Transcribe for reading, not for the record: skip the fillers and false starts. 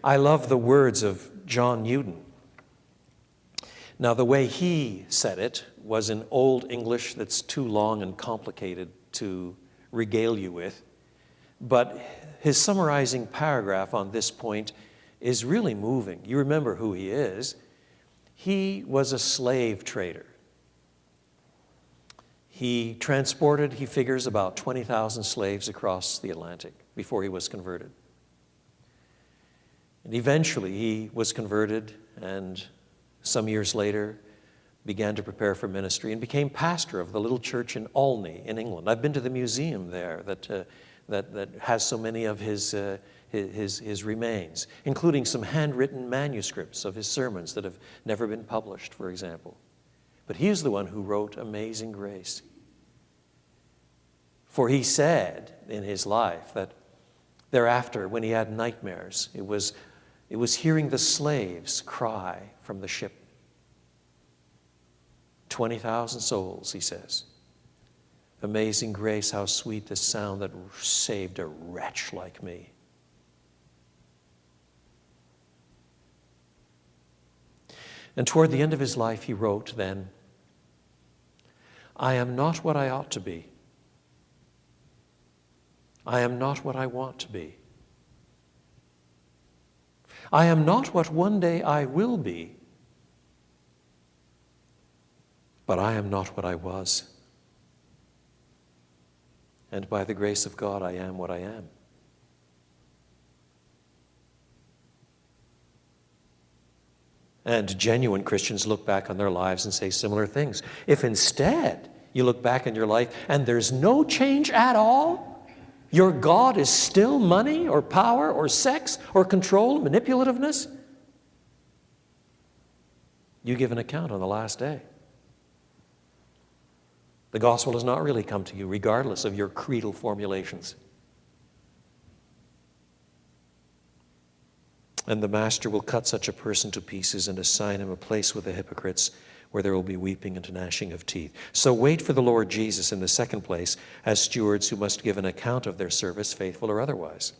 I love the words of John Newton. Now, the way he said it was in Old English that's too long and complicated to regale you with. But his summarizing paragraph on this point is really moving. You remember who he is. He was a slave trader. He transported, he figures, about 20,000 slaves across the Atlantic before he was converted. And eventually he was converted, and some years later began to prepare for ministry and became pastor of the little church in Olney in England. I've been to the museum there that has so many of his remains, including some handwritten manuscripts of his sermons that have never been published, for example. But he is the one who wrote Amazing Grace. For he said in his life that thereafter, when he had nightmares, it was hearing the slaves cry from the ship. 20,000 souls, he says. Amazing grace, how sweet the sound that saved a wretch like me. And toward the end of his life, he wrote then, I am not what I ought to be. I am not what I want to be. I am not what one day I will be. But I am not what I was. And by the grace of God, I am what I am. And genuine Christians look back on their lives and say similar things. If instead you look back in your life and there's no change at all, your God is still money or power or sex or control, manipulativeness, you give an account on the last day. The gospel has not really come to you, regardless of your creedal formulations. And the master will cut such a person to pieces and assign him a place with the hypocrites, where there will be weeping and gnashing of teeth. So wait for the Lord Jesus in the second place as stewards who must give an account of their service, faithful or otherwise.